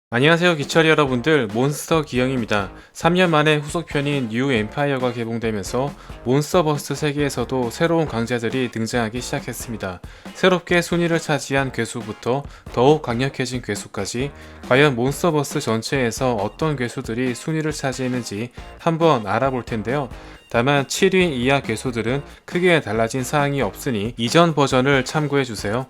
안녕하세요 기철이 여러분들, 몬스터 기영입니다. 3년 만에 후속편인 뉴 엠파이어가 개봉되면서 몬스터버스 세계에서도 새로운 강자들이 등장하기 시작했습니다. 새롭게 순위를 차지한 괴수부터 더욱 강력해진 괴수까지 과연 몬스터버스 전체에서 어떤 괴수들이 순위를 차지했는지 한번 알아볼 텐데요. 다만 7위 이하 괴수들은 크게 달라진 사항이 없으니 이전 버전을 참고해주세요.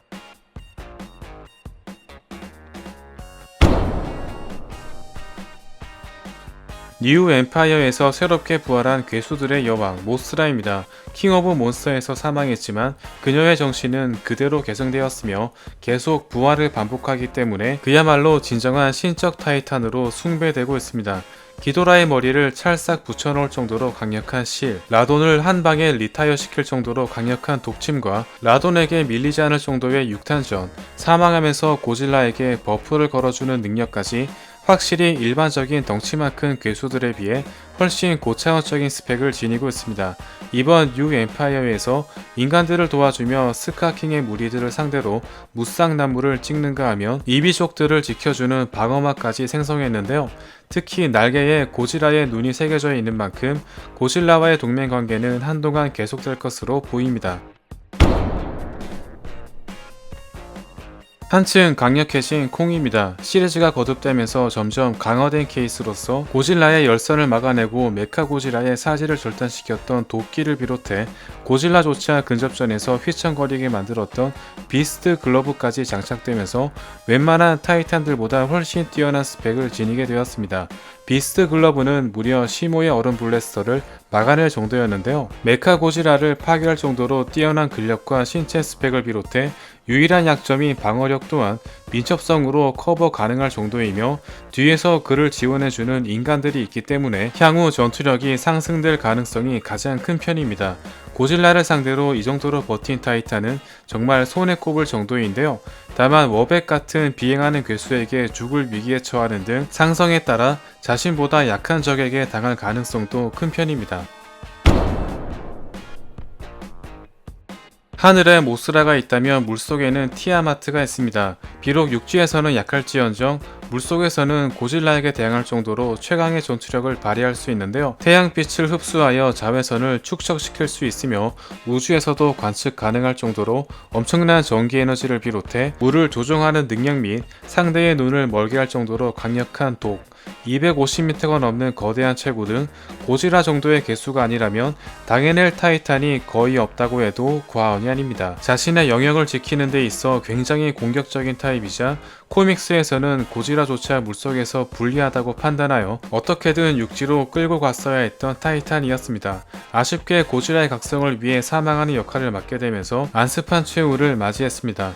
뉴 엠파이어에서 새롭게 부활한 괴수들의 여왕 모스라입니다. 킹 오브 몬스터에서 사망했지만 그녀의 정신은 그대로 계승되었으며 계속 부활을 반복하기 때문에 그야말로 진정한 신적 타이탄으로 숭배되고 있습니다. 기도라의 머리를 찰싹 붙여놓을 정도로 강력한 실, 라돈을 한 방에 리타이어 시킬 정도로 강력한 독침과 라돈에게 밀리지 않을 정도의 육탄전, 사망하면서 고질라에게 버프를 걸어주는 능력까지 확실히 일반적인 덩치만 큰 괴수들에 비해 훨씬 고차원적인 스펙을 지니고 있습니다. 이번 뉴 엠파이어에서 인간들을 도와주며 스카킹의 무리들을 상대로 무쌍나무를 찍는가 하면 이비족들을 지켜주는 방어막까지 생성했는데요. 특히 날개에 고질라의 눈이 새겨져 있는 만큼 고질라와의 동맹 관계는 한동안 계속될 것으로 보입니다. 한층 강력해진 콩입니다. 시리즈가 거듭되면서 점점 강화된 케이스로서 고질라의 열선을 막아내고 메카 고질라의 사지를 절단시켰던 도끼를 비롯해 고질라조차 근접전에서 휘청거리게 만들었던 비스트 글러브까지 장착되면서 웬만한 타이탄들보다 훨씬 뛰어난 스펙을 지니게 되었습니다. 비스트 글러브는 무려 시모의 얼음 블래스터를 막아낼 정도였는데요. 메카 고질라를 파괴할 정도로 뛰어난 근력과 신체 스펙을 비롯해 유일한 약점이 방어력 또한 민첩성으로 커버 가능할 정도이며 뒤에서 그를 지원해주는 인간들이 있기 때문에 향후 전투력이 상승될 가능성이 가장 큰 편입니다. 고질라를 상대로 이 정도로 버틴 타이탄은 정말 손에 꼽을 정도인데요. 다만 워백 같은 비행하는 괴수에게 죽을 위기에 처하는 등 상성에 따라 자신보다 약한 적에게 당할 가능성도 큰 편입니다. 하늘에 모스라가 있다면 물속에는 티아마트가 있습니다. 비록 육지에서는 약할지언정 물속에서는 고질라에게 대항할 정도로 최강의 전투력을 발휘할 수 있는데요. 태양빛을 흡수하여 자외선을 축적시킬 수 있으며 우주에서도 관측 가능할 정도로 엄청난 전기 에너지를 비롯해 물을 조종하는 능력 및 상대의 눈을 멀게 할 정도로 강력한 독, 250m가 넘는 거대한 체구 등 고질라 정도의 개수가 아니라면 당해낼 타이탄이 거의 없다고 해도 과언이 아닙니다. 자신의 영역을 지키는 데 있어 굉장히 공격적인 타입이자 코믹스에서는 고질라조차 물속에서 불리하다고 판단하여 어떻게든 육지로 끌고 갔어야 했던 타이탄이었습니다. 아쉽게 고질라의 각성을 위해 사망하는 역할을 맡게 되면서 안습한 최후를 맞이했습니다.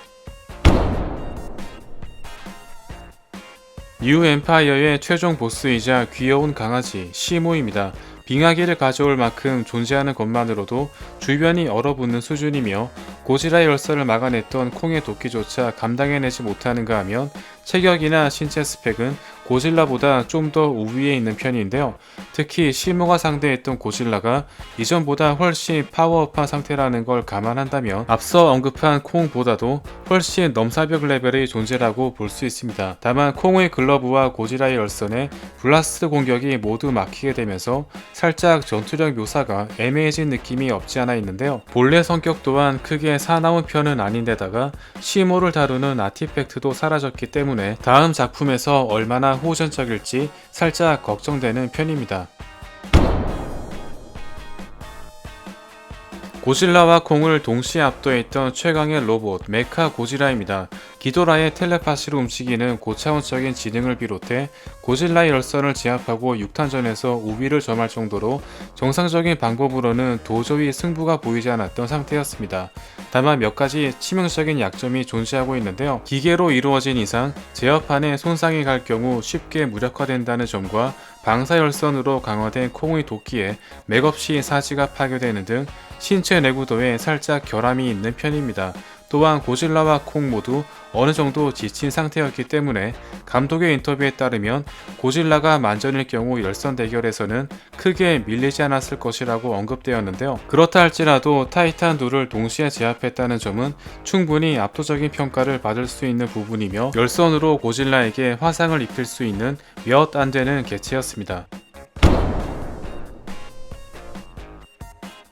뉴 엠파이어의 최종 보스이자 귀여운 강아지 시모입니다. 빙하기를 가져올 만큼 존재하는 것만으로도 주변이 얼어붙는 수준이며 고질라의 열선을 막아냈던 콩의 도끼조차 감당해내지 못하는가 하면 체격이나 신체 스펙은 고질라보다 좀 더 우위에 있는 편인데요. 특히 시모가 상대했던 고질라가 이전보다 훨씬 파워업한 상태라는 걸 감안한다면 앞서 언급한 콩보다도 훨씬 넘사벽 레벨의 존재라고 볼 수 있습니다. 다만 콩의 글러브와 고질라의 열선에 블라스트 공격이 모두 막히게 되면서 살짝 전투력 묘사가 애매해진 느낌이 없지 않아 있는데요. 본래 성격 또한 크게 사나운 편은 아닌데다가 시모를 다루는 아티팩트도 사라졌기 때문에 다음 작품에서 얼마나 호전적일지 살짝 걱정되는 편입니다. 고질라와 콩을 동시에 압도했던 최강의 로봇 메카 고질라입니다. 기도라의 텔레파시로 움직이는 고차원적인 지능을 비롯해 고질라의 열선을 제압하고 육탄전에서 우위를 점할 정도로 정상적인 방법으로는 도저히 승부가 보이지 않았던 상태였습니다. 다만 몇 가지 치명적인 약점이 존재하고 있는데요. 기계로 이루어진 이상 제어판에 손상이 갈 경우 쉽게 무력화된다는 점과 방사열선으로 강화된 콩의 도끼에 맥없이 사지가 파괴되는 등 신체 내구도에 살짝 결함이 있는 편입니다. 또한 고질라와 콩 모두 어느 정도 지친 상태였기 때문에 감독의 인터뷰에 따르면 고질라가 만전일 경우 열선 대결에서는 크게 밀리지 않았을 것이라고 언급되었는데요. 그렇다 할지라도 타이탄 둘을 동시에 제압했다는 점은 충분히 압도적인 평가를 받을 수 있는 부분이며 열선으로 고질라에게 화상을 입힐 수 있는 몇 안 되는 개체였습니다.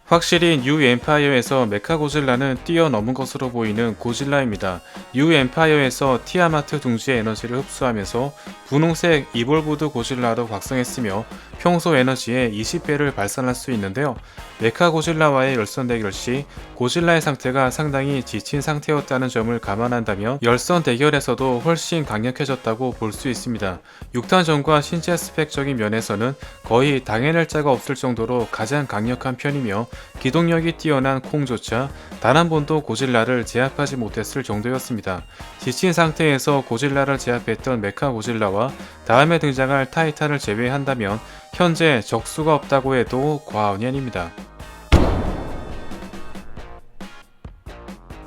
확실히 뉴 엠파이어에서 메카고질라는 뛰어넘은 것으로 보이는 고질라입니다. 뉴 엠파이어에서 티아마트 둥지의 에너지를 흡수하면서 분홍색 이볼브드 고질라로 각성했으며 평소 에너지의 20배를 발산할 수 있는데요. 메카고질라와의 열선 대결 시 고질라의 상태가 상당히 지친 상태였다는 점을 감안한다면 열선 대결에서도 훨씬 강력해졌다고 볼 수 있습니다. 육탄전과 신체 스펙적인 면에서는 거의 당해낼 자가 없을 정도로 가장 강력한 편이며 기동력이 뛰어난 콩조차 단 한 번도 고질라를 제압하지 못했을 정도였습니다. 지친 상태에서 고질라를 제압했던 메카고질라와 다음에 등장할 타이탄을 제외한다면 현재 적수가 없다고 해도 과언이 아닙니다.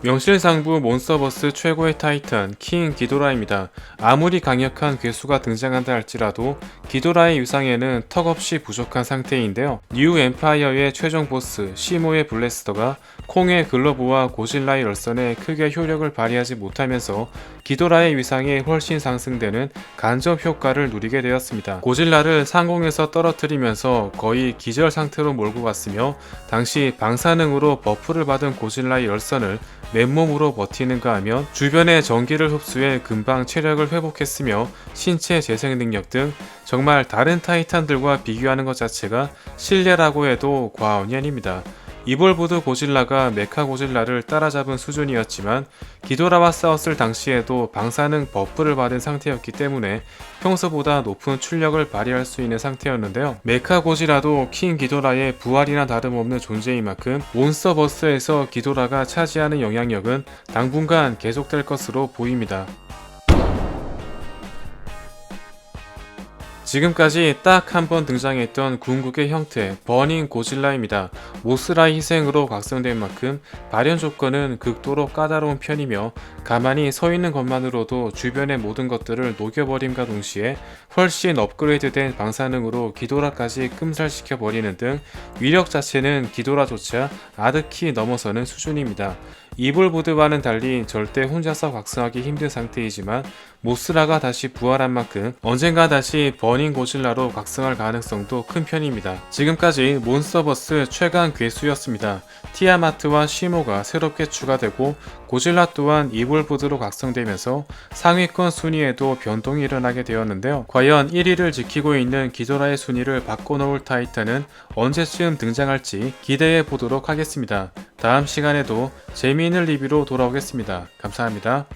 명실상부 몬스터버스 최고의 타이탄 킹 기도라입니다. 아무리 강력한 괴수가 등장한다 할지라도 기도라의 유상에는 턱없이 부족한 상태인데요. 뉴 엠파이어의 최종 보스 시모의 블래스터가 콩의 글러브와 고질라의 열선에 크게 효력을 발휘하지 못하면서 기도라의 위상이 훨씬 상승되는 간접 효과를 누리게 되었습니다. 고질라를 상공에서 떨어뜨리면서 거의 기절 상태로 몰고 갔으며 당시 방사능으로 버프를 받은 고질라의 열선을 맨몸으로 버티는가 하면 주변의 전기를 흡수해 금방 체력을 회복했으며 신체 재생 능력 등 정말 다른 타이탄들과 비교하는 것 자체가 신뢰라고 해도 과언이 아닙니다. 이볼브드 고질라가 메카 고질라를 따라잡은 수준이었지만 기도라와 싸웠을 당시에도 방사능 버프를 받은 상태였기 때문에 평소보다 높은 출력을 발휘할 수 있는 상태였는데요. 메카 고질라도 킹 기도라의 부활이나 다름없는 존재인 만큼 몬스터버스에서 기도라가 차지하는 영향력은 당분간 계속될 것으로 보입니다. 지금까지 딱 한 번 등장했던 궁극의 형태 버닝 고질라입니다. 모스라의 희생으로 각성된 만큼 발현 조건은 극도로 까다로운 편이며 가만히 서 있는 것만으로도 주변의 모든 것들을 녹여버림과 동시에 훨씬 업그레이드된 방사능으로 기도라까지 끔살시켜 버리는 등 위력 자체는 기도라조차 아득히 넘어서는 수준입니다. 이볼브드와는 달리 절대 혼자서 각성하기 힘든 상태이지만 모스라가 다시 부활한 만큼 언젠가 다시 버닝 고질라로 각성할 가능성도 큰 편입니다. 지금까지 몬스터버스 최강 괴수였습니다. 티아마트와 시모가 새롭게 추가되고 고질라 또한 이볼브드로 각성되면서 상위권 순위에도 변동이 일어나게 되었는데요. 과연 1위를 지키고 있는 기도라의 순위를 바꿔놓을 타이탄은 언제쯤 등장할지 기대해 보도록 하겠습니다. 다음 시간에도 재미있는 리뷰로 돌아오겠습니다. 감사합니다.